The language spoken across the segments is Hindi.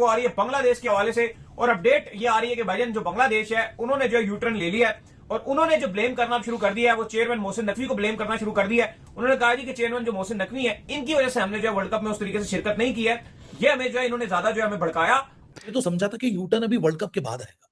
वो आ रही है बांग्लादेश के हवाले से और अपडेट ये आ रही है कि भाईजान जो बांग्लादेश है उन्होंने जो यूटर्न ले लिया है और उन्होंने जो ब्लेम करना शुरू कर दिया है वो चेयरमैन मोहसिन नकवी को ब्लेम करना शुरू कर दिया है। उन्होंने कहा जी कि चेयरमैन जो मोहसिन नकवी है इनकी वजह से हमने जो है वर्ल्ड कप में उस तरीके से शिरकत नहीं की है, ये हमें जो है इन्होंने ज्यादा जो है हमें भड़काया। ये तो समझा था कि यूटर्न अभी वर्ल्ड कप के बाद आएगा।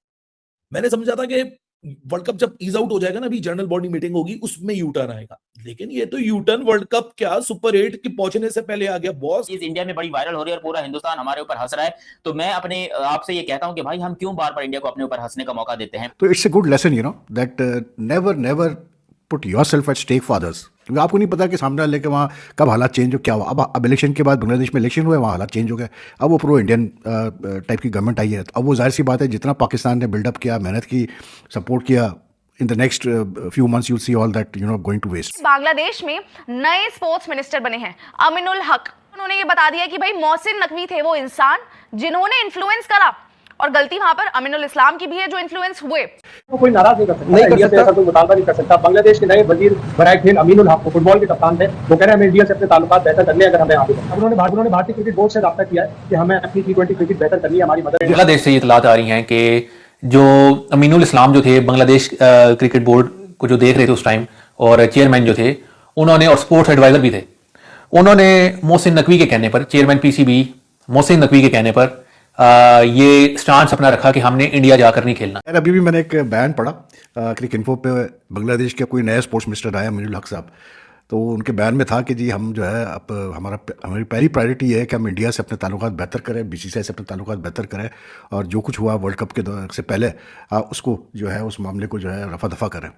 मैंने समझा था कि वर्ल्ड कप जब ईज आउट हो जाएगा ना, अभी जनरल बॉडी मीटिंग होगी उसमें यू टर्न आएगा, लेकिन ये तो यू टर्न वर्ल्ड कप क्या सुपर 8 के पहुंचने से पहले आ गया बॉस। इस इंडिया में बड़ी वायरल हो रही है और पूरा हिंदुस्तान हमारे ऊपर हंस रहा है, तो मैं अपने आपसे ये कहता हूं कि भाई हम क्यों बार बार इंडिया को अपने ऊपर हंसने का मौका देते हैं। तो it's a good lesson that never put yourself at stake for others, क्योंकि आपको नहीं पता कि सामने वाले के वहाँ कब हालात चेंज हो क्या हुआ। अब इलेक्शन के बाद बांग्लादेश में इलेक्शन हुए, वहाँ हालात चेंज हो गए। अब वो प्रो इंडियन टाइप की गवर्नमेंट आई है। अब वो जाहिर सी बात है जितना पाकिस्तान ने बिल्डअप किया, मेहनत की, सपोर्ट किया, in the next few months you'll see all that going to waste। Bangladesh में नए स्पोर्ट्स मिनिस्टर बने हैं अमीनुल हक। उन्होंने ये बता दिया कि भाई मोहसिन नकवी थे वो इंसान जिन्होंने इन्फ्लुएंस करा, और गलती वहां पर अमीनुल इस्लाम की भी है जो इन्फ्लुएंस हुए। तो कोई नाराज नहीं कर सकता, इंडिया से ऐसा कोई मुतालबा नहीं कर सकता। बांग्लादेश के नए वजीर बराए खेल अमीनुल हक फुटबॉल के कप्तान थे, वो कह रहे हैं हमें इंडिया से अपने ताल्लुकात बेहतर करने, अगर हमें आगे बढ़ना। उन्होंने भारतीय क्रिकेट बोर्ड से राब्ता किया है कि हमें अपनी T20 क्रिकेट बेहतर करनी है, हमारी मदद। बांग्लादेश से ये इतलात आ रही हैं कि जो अमीनुल इस्लाम जो थे बांग्लादेश क्रिकेट बोर्ड को जो देख रहे थे उस टाइम, और चेयरमैन जो थे उन्होंने, और स्पोर्ट्स एडवाइजर भी थे, उन्होंने मोहसिन नकवी के कहने पर, चेयरमैन पीसीबी मोहसिन नकवी के कहने पर ये स्टांस अपना रखा कि हमने इंडिया जाकर नहीं खेलना। अभी भी मैंने एक बयान पढ़ा क्रिक इन्फो पे, बांग्लादेश के कोई नया स्पोर्ट्स मिनिस्टर आया अमीनुल हक साहब, तो उनके बयान में था कि जी हम जो है अब हमारी पहली प्रायोरिटी है कि हम इंडिया से अपने ताल्लुकात बेहतर करें, बीसीसीआई से अपने ताल्लुकात बेहतर करें, और जो कुछ हुआ वर्ल्ड कप के से पहले उसको जो है उस मामले को जो है रफा दफा करें।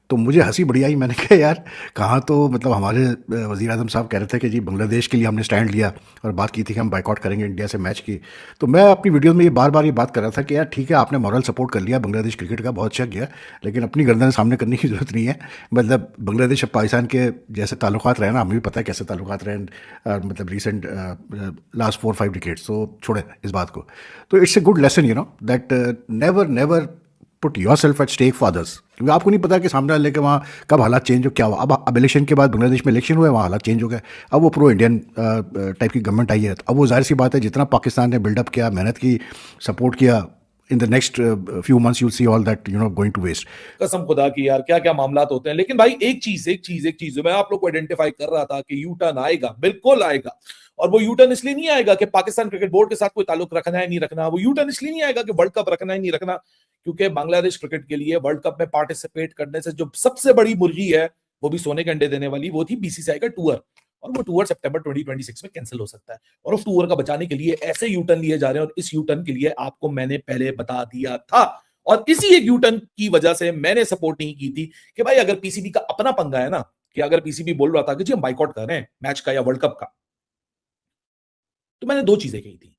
तो मुझे हंसी बड़ी आई। मैंने कहा यार कहाँ तो मतलब हमारे वज़ीर आज़म साहब कह रहे थे कि जी बांग्लादेश के लिए हमने स्टैंड लिया और बात की थी कि हम बाइकआउट करेंगे इंडिया से मैच की। तो मैं अपनी वीडियो में ये बार बार ये बात कर रहा था कि यार ठीक है आपने मॉरल सपोर्ट कर लिया बांग्लादेश क्रिकेट का, बहुत अच्छा किया, लेकिन अपनी गर्दन सामने करने की ज़रूरत नहीं है। मतलब बांग्लादेश और पाकिस्तान के जैसे ताल्लुकात रहे ना, हमें भी पता है कैसे ताल्लुकात रहे मतलब रिसेंट लास्ट 4-5 डिकेड्स, तो छोड़े इस बात को। तो it's a good lesson that never put yourself at stake for others, क्योंकि आपको नहीं पता कि सामने वाले के वहाँ कब हालात चेंज हो क्या हुआ। अब इलेक्शन के बाद बांग्लादेश में इलेक्शन हुए, वहाँ हालात चेंज हो गए। अब वो प्रो इंडियन टाइप की गवर्नमेंट आई है। अब वो जाहिर सी बात है जितना पाकिस्तान ने बिल्डअप किया, मेहनत की, सपोर्ट किया, in the next few months you'll see all that going to waste। कसम खुदा की यार क्या क्या मामलात होते हैं। लेकिन भाई एक चीज मैं आप लोग को आइडेंटिफाई कर रहा था कि यू टर्न आएगा, बिल्कुल आएगा। और वो यू टर्न इसलिए नहीं आएगा कि पाकिस्तान क्रिकेट बोर्ड के साथ कोई ताल्लुक रखना है नहीं रखना, वो यू टर्न इसलिए नहीं आएगा कि वर्ल्ड कप रखना है नहीं रखना, क्योंकि बांग्लादेश क्रिकेट के लिए वर्ल्ड कप में पार्टिसिपेट करने से जो सबसे बड़ी मुर्गी है वो भी सोने के अंडे देने वाली, वो थी बीसीसीआई का टूर, और वो टूर सितंबर 2026 में कैंसिल हो सकता है। और उस टूर का बचाने के लिए ऐसे यू टर्न लिए जा रहे हैं, और इस यू टर्न के लिए आपको मैंने पहले बता दिया था, और इसी एक यू टर्न की वजह से मैंने सपोर्ट नहीं की थी कि भाई अगर पीसीबी का अपना पंगा है ना, कि अगर पीसीबी बोल रहा था कि जी हम बाइकआउट कर रहे हैं मैच का या वर्ल्ड कप का, तो मैंने दो चीजें कही थी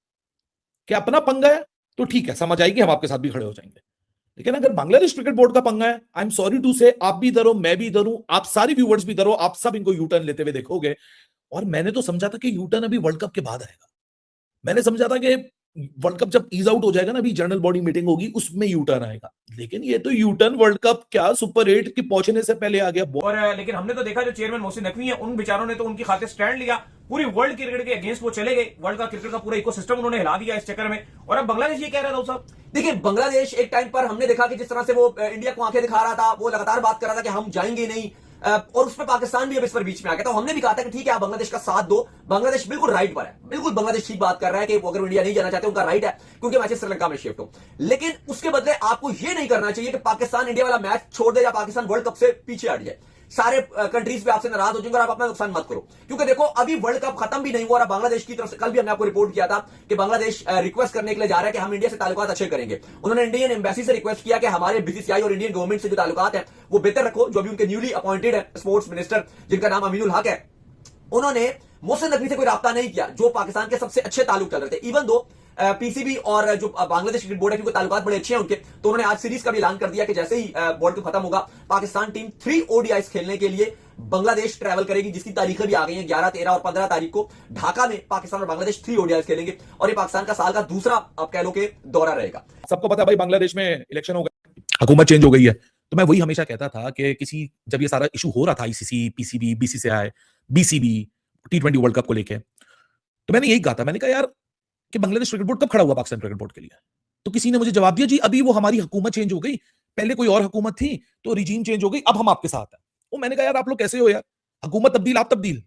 कि अपना पंगा है तो ठीक है, समझ आएगी, हम आपके साथ भी खड़े हो जाएंगे। लेकिन अगर बांग्लादेश क्रिकेट बोर्ड का पंगा है, आई एम सॉरी टू से, आप भी इधर हो, मैं भी इधर हूं, आप सारी व्यूअर्स भी इधर हो, आप सब इनको यू टर्न लेते हुए देखोगे। और मैंने तो समझा था कि यू टर्न अभी वर्ल्ड कप के बाद आएगा। मैंने समझा था कि वर्ल्ड कप जब ईज आउट हो जाएगा ना, अभी जनरल बॉडी मीटिंग होगी उसमें यू टर्न आएगा, लेकिन ये तो यू टर्न वर्ल्ड कप क्या सुपर 8 के पहुंचने से पहले आ गया। और लेकिन हमने तो देखा जो चेयरमैन मोहसिन नकवी है उन बेचारों ने तो उनकी खातिर स्टैंड लिया, पूरी वर्ल्ड क्रिकेट के अगेंस्ट वो चले गए, वर्ल्ड का क्रिकेट का पूरा इकोसिस्टम उन्होंने हिला दिया इस चक्कर में। और अब बांग्लादेश ये कह रहा था साहब, देखिए बांग्लादेश एक टाइम पर हमने देखा कि जिस तरह से वो इंडिया को आंखें दिखा रहा था, वो लगातार बात कर रहा था कि हम जाएंगे नहीं, और उसमें पाकिस्तान भी अब इस पर बीच में आ गया। तो हमने भी कहा था कि ठीक है आप बांग्लादेश का साथ दो, बांग्लादेश बिल्कुल राइट पर है, बिल्कुल बांग्लादेश ठीक बात कर रहा है कि अगर इंडिया नहीं जाना चाहते उनका राइट है, क्योंकि मैचेस श्रीलंका में शिफ्ट हो। लेकिन उसके बदले आपको यह नहीं करना चाहिए कि पाकिस्तान इंडिया वाला मैच छोड़ दे या पाकिस्तान वर्ल्ड कप से पीछे हट जाए। सारे कंट्रीज पे आपसे नाराज हो जाएंगे और आप अपना नुकसान मत करो, क्योंकि देखो अभी वर्ल्ड कप खत्म भी नहीं हुआ और बांग्लादेश की तरफ से कल भी हमने आपको रिपोर्ट किया था कि बांग्लादेश रिक्वेस्ट करने के लिए जा रहा है कि हम इंडिया से ताल्लुकात अच्छे करेंगे। उन्होंने इंडियन एम्बेसी से रिक्वेस्ट किया कि हमारे बीसीसीआई और इंडियन गवर्नमेंट से जो ताल्लुकात है वो बेहतर रखो। जो अभी उनके न्यूली अपॉइंटेड है स्पोर्ट्स मिनिस्टर जिनका नाम अमीनुल हक है, उन्होंने मोहसिन नकवी से कोई राब्ता नहीं किया जो पाकिस्तान के सबसे अच्छे ताल्लुक चल रहे थे। इवन दो पीसीबी और जो बांग्लादेश क्रिकेट बोर्ड है क्योंकि ताल्लुकात बड़े अच्छे हैं उनके, तो उन्होंने आज सीरीज का भी ऐलान कर दिया कि जैसे ही वर्ल्ड कप खत्म होगा पाकिस्तान टीम 3 ODIs खेलने के लिए बांग्लादेश ट्रैवल करेगी, जिसकी तारीखें भी आ गई हैं 11, 13 और 15 तारीख को ढाका में पाकिस्तान और बांग्लादेश 3 ODIs खेलेंगे, और ये पाकिस्तान का साल का दूसरा आप कह लो कि दौरा रहेगा। सबको पता है भाई बांग्लादेश में इलेक्शन हो गया, हुकूमत चेंज हो गई है। तो मैं वही हमेशा कहता था कि जब ये सारा इशू हो रहा था ICC, PCB, BCCI, BCB, T20 world cup को लेके, तो मैंने यही कहा था, मैंने कहा यार कि बांग्लादेश क्रिकेट बोर्ड कब खड़ा हुआ पाकिस्तान क्रिकेट बोर्ड के लिए? तो किसी ने मुझे जवाब दिया, जी अभी वो हमारी हुकूमत चेंज हो गई, पहले कोई और हुकूमत थी तो रिजीम चेंज हो गई, अब हम आपके साथ हैं। वो मैंने कहा यार आप लोग कैसे हो यार, हुकूमत तब्दील आप तब्दील।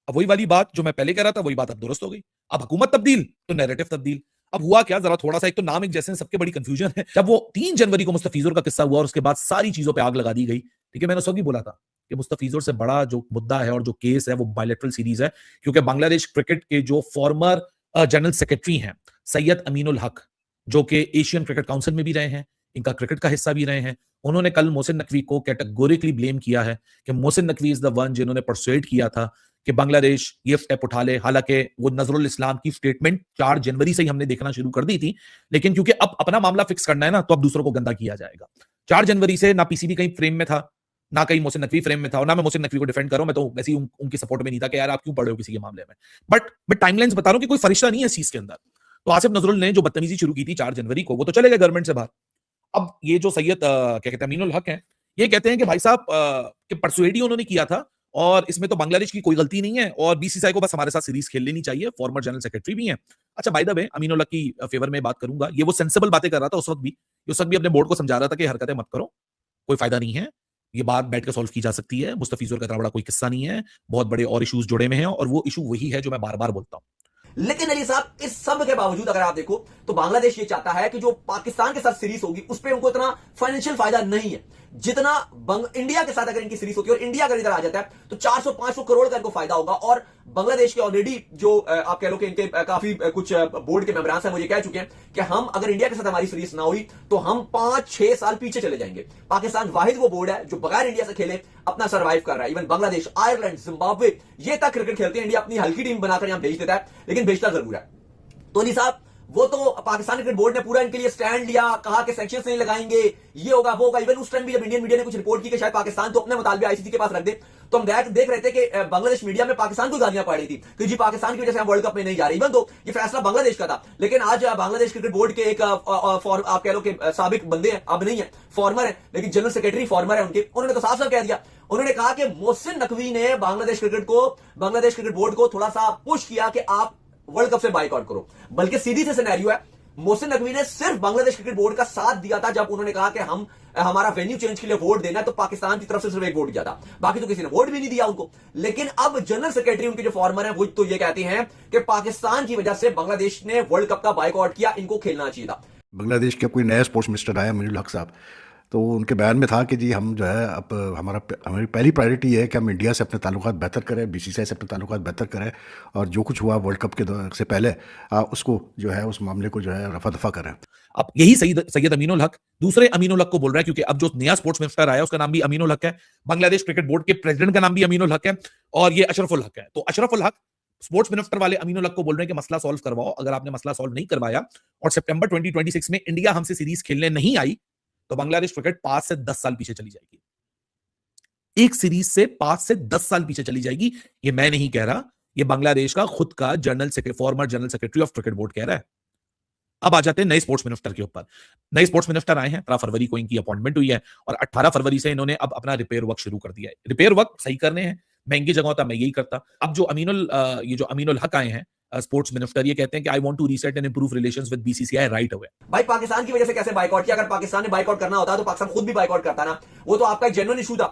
अब वही वाली बात जो मैं पहले कह रहा था वही बात अब दुरुस्त हो गई। अब हुकूमत तब्दील तो नैरेटिव तब्दील। अब हुआ क्या, जरा थोड़ा सा, एक तो नाम एक जैसे सबके बड़ी कंफ्यूजन है। जब वो 3 जनवरी को मुस्तफिजुर का किस्सा हुआ और उसके बाद सारी चीजों पे आग लगा दी गई, ठीक है, मैंने उस वक्त भी बोला था कि मुस्तफिजुर से बड़ा जो मुद्दा है और जो केस है वो बायलैटरल सीरीज है, क्योंकि बांग्लादेश क्रिकेट के जो फॉर्मर जनरल सेक्रेटरी हैं सैयद अमीनुल हक, जो कि एशियन क्रिकेट काउंसिल में भी रहे हैं, इनका क्रिकेट का हिस्सा भी रहे हैं, उन्होंने कल मोहसिन नकवी को कैटेगोरिकली ब्लेम किया है कि Mohsin Naqvi is the one जिन्होंने परसुएड किया था कि बांग्लादेश ये स्टेप उठा ले। हालांकि वो नजरुल इस्लाम की स्टेटमेंट 4 जनवरी से ही हमने देखना शुरू कर दी थी, लेकिन क्योंकि अब अपना मामला फिक्स करना है ना, तो अब दूसरों को गंदा किया जाएगा। 4 जनवरी से ना पीसीबी कहीं फ्रेम में था, ना कहीं मोहसिन नकवी फ्रेम में था, और ना मैं मोहसिन नकवी को डिफेंड कर रहा हूं, मैं तो वैसे ही उनकी सपोर्ट में नहीं था कि यार आप क्यों पढ़े हो किसी के मामले में। बट मैं टाइमलाइंस बता रहा हूं कि कोई फरिश्ता नहीं है इस चीज के अंदर। तो आसिफ नजरुल ने जो बदतमीजी शुरू की थी 4 जनवरी को, वो तो चले गए गवर्नमेंट से बाहर। अब ये जो सैयद क्या कहते हैं अमीनुल हक हैं, ये कहते हैं कि भाई साहब कि परसुएड ही उन्होंने किया था और इसमें तो बांग्लादेश की कोई गलती नहीं है और बीसीसीआई को बस हमारे साथ सीरीज खेल लेनी चाहिए, फॉर्मर जनरल सेक्रेटरी भी हैं। अच्छा बाय द वे, अमीनुल हक की फेवर में बात करूंगा, ये वो सेंसिबल बातें कर रहा था उस वक्त भी अपने बोर्ड को समझा रहा था कि हरकतें मत करो, कोई फायदा नहीं है, ये बात बैठ कर सॉल्व की जा सकती है, मुस्तफिजुर का इतना बड़ा कोई किस्सा नहीं है, बहुत बड़े और इश्यूज जुड़े में हैं, और वो इशू वही है जो मैं बार बार बोलता हूं। लेकिन अली साहब, इस सब के बावजूद अगर आप देखो तो बांग्लादेश ये चाहता है कि जो पाकिस्तान के साथ सीरीज होगी उस पर उनको इतना फाइनेंशियल फायदा नहीं है जितना इंडिया के साथ अगर इनकी सीरीज होती है, और इंडिया अगर इधर आ जाता है तो 400-500 करोड़ का इनको फायदा होगा। और बांग्लादेश के ऑलरेडी जो आप कह लो कि इनके काफी कुछ बोर्ड के मेंबरान हैं, मुझे कह चुके हैं कि हम अगर इंडिया के साथ हमारी सीरीज ना हुई तो हम 5-6 साल पीछे चले जाएंगे। पाकिस्तान वाहिद वो बोर्ड है जो बगैर इंडिया से खेले अपना सर्वाइव कर रहा है। इवन बांग्लादेश, आयरलैंड, जिम्बाब्वे ये तक क्रिकेट खेलते हैं, इंडिया अपनी हल्की टीम बनाकर यहां भेज देता है, लेकिन भेजता जरूर है। तो अली साहब, वो तो पाकिस्तान क्रिकेट बोर्ड ने पूरा इनके लिए स्टैंड लिया, कहा कि सैंक्शंस नहीं लगाएंगे, ये होगा वो होगा। इवन उस टाइम भी जब इंडियन मीडिया ने कुछ रिपोर्ट की कि शायद पाकिस्तान तो अपने मुताबिक आईसीसी के पास रख दे, तो हम देख रहे थे कि बांग्लादेश मीडिया में पाकिस्तान को गालियां पड़ रही थी कि जी पाकिस्तान की वजह से हम वर्ल्ड कप में नहीं जा रहे। इवन तो ये फैसला बांग्लादेश का था, लेकिन आज बांग्लादेश क्रिकेट बोर्ड के एक आप कह लो कि साबिक बंदे हैं, अब नहीं है, फॉर्मर है, लेकिन जनरल सेक्रेटरी फॉर्मर है उनके, उन्होंने तो साफ साफ कह दिया, उन्होंने कहा कि मोहसिन नकवी ने बांग्लादेश क्रिकेट बोर्ड को थोड़ा सा पुश किया कि आप वर्ल्ड कप से बाइकआउट करो। बल्कि सीधी से सिनेरियो है, मोहसिन नकवी ने सिर्फ बांग्लादेश क्रिकेट बोर्ड का साथ दिया था जब उन्होंने कहा कि हम हमारा वेन्यू चेंज के लिए वोट देना है, तो पाकिस्तान की तरफ से सिर्फ एक वोट दिया था, बाकी तो किसी ने वोट भी नहीं दिया उनको। लेकिन अब जनरल सेक्रेटरी उनके जो फॉर्मर है वो तो ये कहते हैं कि पाकिस्तान की वजह से बांग्लादेश ने वर्ल्ड कप का बाइकआउट किया, इनको खेलना चाहिए था। बांग्लादेश के कोई नया स्पोर्ट्स मिनिस्टर आया अमीनुल हक साहब, तो उनके बयान में था कि जी हम जो है अब हमारी पहली प्रायोरिटी है कि हम इंडिया से अपने ताल्लुकात बेहतर करें, बीसीसीआई से अपने ताल्लुकात बेहतर करें, और जो कुछ हुआ वर्ल्ड कप के से पहले उसको जो है उस मामले को जो है रफा दफा करें। अब यही सैयद अमीनुल हक दूसरे अमीनुल हक को बोल रहा है, क्योंकि अब जो नया स्पोर्ट्स मिनिस्टर आया उसका नाम भी अमीनुल हक है, बांग्लादेश क्रिकेट बोर्ड के प्रेसिडेंट का नाम भी अमीनुल हक है, और ये अशरफुल हक है। तो अशरफुल हक स्पोर्ट्स मिनिस्टर वाले अमीनुल हक को बोल रहे हैं कि मसला सॉल्व करवाओ, अगर आपने मसला सॉल्व नहीं करवाया और सितंबर 2026 में इंडिया हमसे सीरीज खेलने नहीं आई तो बांग्लादेश क्रिकेट 5 से 10 साल पीछे चली जाएगी। एक सीरीज से 5 से 10 साल पीछे चली जाएगी। ये मैं नहीं कह रहा, ये बांग्लादेश का खुद का former general secretary of cricket board कह रहा है। अब आ जाते हैं नए स्पोर्ट्स मिनिस्टर के ऊपर। नए स्पोर्ट्स मिनिस्टर आए हैं, 13 फरवरी को इनकी अपॉइंटमेंट हुई है और 18 फरवरी से इन्होंने अब अपना रिपेयर वर्क शुरू कर दिया है। रिपेयर वर्क सही करने हैं, महंगी जगह होता मैं यही करता। अब जो अमीनुल हक आए हैं स्पोर्ट्स मिनिस्टर, ये कहते हैं कि I want to reset and improve relations with BCCI right away. भाई पाकिस्तान की वजह से कैसे बाइकआउट किया? अगर पाकिस्तान ने बाइकआउट करना होता तो पाकिस्तान खुद भी बाइकआउट करता ना, वो तो आपका एक जेन्युइन इशू था,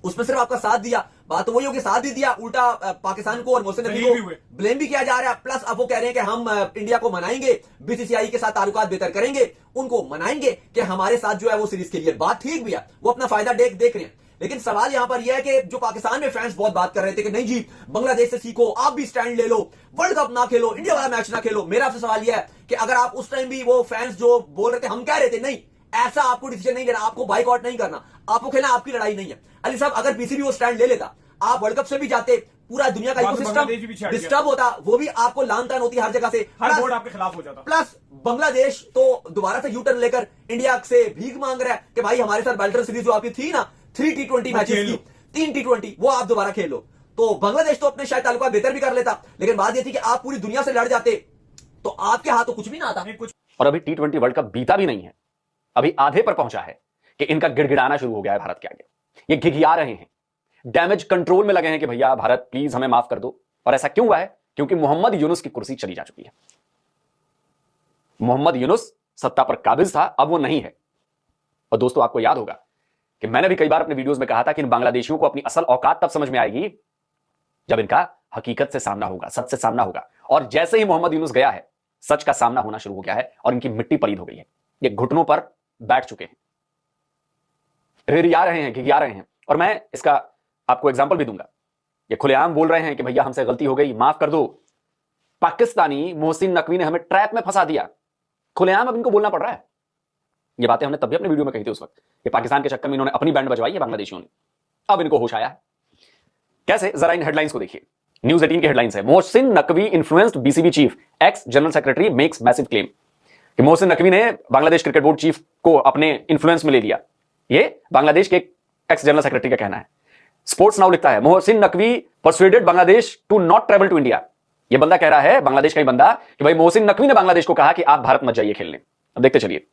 उसमें सिर्फ आपका साथ दिया। बात तो वही होगी, साथ ही दिया, उल्टा पाकिस्तान को और मोहसिन नकवी को ब्लेम भी किया जा रहा है। प्लस अब वो कह रहे हैं कि हम इंडिया को मनाएंगे, बीसीसीआई के साथ ताल्लुकात बेहतर करेंगे, उनको मनाएंगे कि हमारे साथ जो है वो सीरीज के लिए। बात ठीक भी है, वो अपना फायदा देख रहे हैं, लेकिन सवाल यहां पर यह है कि जो पाकिस्तान में फैंस बहुत बात कर रहे थे कि नहीं जी बांग्लादेश से सीखो, आप भी स्टैंड ले लो, वर्ल्ड कप ना खेलो, इंडिया वाला मैच ना खेलो। मेरा आपसे सवाल यह है कि अगर आप उस टाइम भी वो फैंस जो बोल रहे थे, हम कह रहे थे नहीं ऐसा आपको डिसीजन नहीं लेना, आपको बाइकआउट नहीं करना, आपको खेलना, आपकी लड़ाई नहीं है। अली साहब, अगर पीसीबी वो स्टैंड ले लेता, आप वर्ल्ड कप से भी जाते, पूरा दुनिया का इकोसिस्टम डिस्टर्ब होता, वो भी आपको लान तान होती हर जगह से, हर बोर्ड आपके खिलाफ हो जाता। प्लस बांग्लादेश तो दोबारा से यू टर्न लेकर इंडिया से भीख मांग रहा है कि भाई हमारे साथ बाइलैटरल सीरीज जो आपकी थी ना 3 T20 मैचेस की, 3 T20 वो आप दोबारा खेल लो। तो बांग्लादेश तो अपने शायद ताल्लुकात बेहतर भी कर लेता, लेकिन बात यह थी कि आप पूरी दुनिया से लड़ जाते तो आपके हाथ तो कुछ भी ना आता। और अभी T20 वर्ल्ड कप बीता भी नहीं है, अभी आधे पर पहुंचा है कि इनका गिड़गिड़ाना शुरू हो गया है भारत के आगे। ये घिघिया रहे हैं, डैमेज कंट्रोल में लगे हैं कि भैया भारत प्लीज हमें माफ कर दो। और ऐसा क्यों हुआ है? क्योंकि मोहम्मद यूनुस की कुर्सी चली जा चुकी है। मोहम्मद यूनुस सत्ता पर काबिज था, अब वो नहीं है। और दोस्तों आपको याद होगा कि मैंने भी कई बार अपने वीडियोस में कहा था कि इन बांग्लादेशियों को अपनी असल औकात तब समझ में आएगी जब इनका हकीकत से सामना होगा, सच से सामना होगा। और जैसे ही मोहम्मद यूनुस गया है, सच का सामना होना शुरू हो गया है और इनकी मिट्टी पलीद हो गई है। ये घुटनों पर बैठ चुके हैं, रिरिया रहे हैं, घिघिया रहे हैं। और मैं इसका आपको एग्जाम्पल भी दूंगा। ये खुलेआम बोल रहे हैं कि भैया हमसे गलती हो गई, माफ कर दो। पाकिस्तानी मोहसिन नकवी ने हमें ट्रैप में फंसा दिया, खुलेआम अब इनको बोलना पड़ रहा है। ये बातें हमने तब भी अपने वीडियो में कही थी उस वक्त कि पाकिस्तान के चक्कर में इन्होंने अपनी बैंड बजवाई है बांग्लादेशियों ने, अब इनको होश आया है। कैसे, जरा इन हेडलाइंस को देखिए। न्यूज 18 की हेडलाइंस है, Mohsin Naqvi influenced BCB chief, x general secretary makes massive claim. कि मोहसिन नकवी ने बांग्लादेश क्रिकेट बोर्ड चीफ को अपने इन्फ्लुएंस में ले लिया, ये बांग्लादेश के एक्स जनरल सेक्रेटरी का कहना है। स्पोर्ट्स नाउ लिखता है, Mohsin Naqvi persuaded Bangladesh to not travel to India. ये बंदा कह रहा है, बांग्लादेश का ही बंदा, कि भाई मोहसिन नकवी ने बांग्लादेश को कहा कि आप भारत मत जाइए खेलने। अब देखते चलिए।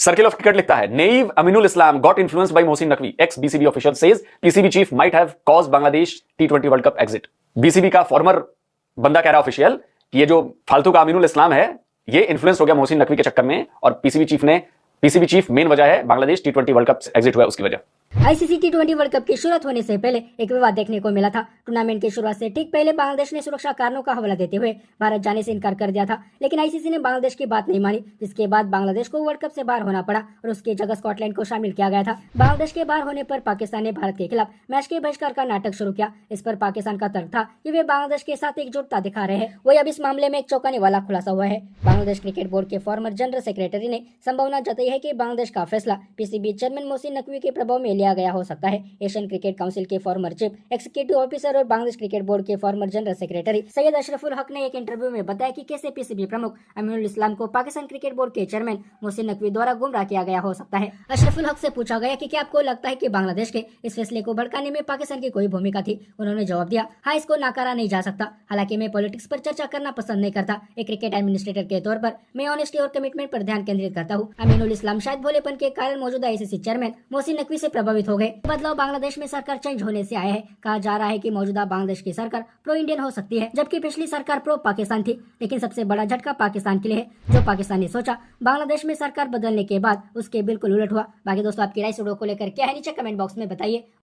सर्किल ऑफ क्रिकेट लिखता है, naive Aminul Islam got influenced by Mohsin Naqvi, ex BCB official says PCB chief might have caused Bangladesh T20 world cup exit. BCB का फॉर्मर बंदा कह रहा है ऑफिशियल कि ये जो फालतू का अमीनुल इस्लाम है ये इन्फ्लुएंस हो गया मोहसिन नकवी के चक्कर में, और पीसीबी चीफ मेन वजह है Bangladesh T20 world cup exit हुआ उसकी वजह। आईसीसी T20 वर्ल्ड कप की शुरुआत होने से पहले एक विवाद देखने को मिला था। टूर्नामेंट की शुरुआत से ठीक पहले बांग्लादेश ने सुरक्षा कारणों का हवाला देते हुए भारत जाने से इनकार कर दिया था, लेकिन आईसीसी ने बांग्लादेश की बात नहीं मानी, जिसके बाद बांग्लादेश को वर्ल्ड कप से बाहर होना पड़ा और उसकी जगह स्कॉटलैंड को शामिल किया गया था। बांग्लादेश के बाहर होने पर पाकिस्तान ने भारत के खिलाफ मैच के बहिष्कार का नाटक शुरू किया। इस पर पाकिस्तान का तर्क था कि वे बांग्लादेश के साथ एकजुटता दिखा रहे हैं। वही अब इस मामले में एक चौंकाने वाला खुलासा हुआ है। बांग्लादेश क्रिकेट बोर्ड के फॉर्मर जनरल सेक्रेटरी ने संभावना जताई है कि बांग्लादेश का फैसला पीसीबी चेयरमैन मोहसिन नकवी के प्रभाव में लिया गया हो सकता है। एशियन क्रिकेट काउंसिल के फॉर्मर चीफ एग्जीक्यूटिव ऑफिसर और बांग्लादेश क्रिकेट बोर्ड के फॉर्मर जनरल सेक्रेटरी सैयद अशरफुल हक ने एक इंटरव्यू में बताया कि कैसे पीसीबी प्रमुख अमीनुल इस्लाम को पाकिस्तान क्रिकेट बोर्ड के चेयरमैन मोहसिन नकवी द्वारा गुमराह किया गया हो सकता है। अशरफुल हक से पूछा गया कि क्या आपको लगता है कि बांग्लादेश के इस फैसले को भड़काने में पाकिस्तान की कोई भूमिका थी। उन्होंने जवाब दिया, हाँ, इसको नकारा नहीं जा सकता। हालांकि मैं पॉलिटिक्स पर चर्चा करना पसंद नहीं करता। एक क्रिकेट एडमिनिस्ट्रेटर के तौर पर मैं ऑनेस्टी और कमिटमेंट पर ध्यान केंद्रित करता हूँ। अमीनुल इस्लाम शायद भोलेपन के कारण मौजूदा आईसीसी चेयरमैन मोहसिन नकवी से प्रभावित हो गए। बदलाव बांग्लादेश में सरकार चेंज होने से आया है। कहा जा रहा है कि मौजूदा बांग्लादेश की सरकार प्रो इंडियन हो सकती है, जबकि पिछली सरकार प्रो पाकिस्तान थी। लेकिन सबसे बड़ा झटका पाकिस्तान के लिए है। जो पाकिस्तान ने सोचा बांग्लादेश में सरकार बदलने के बाद उसके बिल्कुल उलट हुआ। बाकी दोस्तों आपकी राय इस वीडियो को लेकर क्या है नीचे कमेंट बॉक्स में बताइए।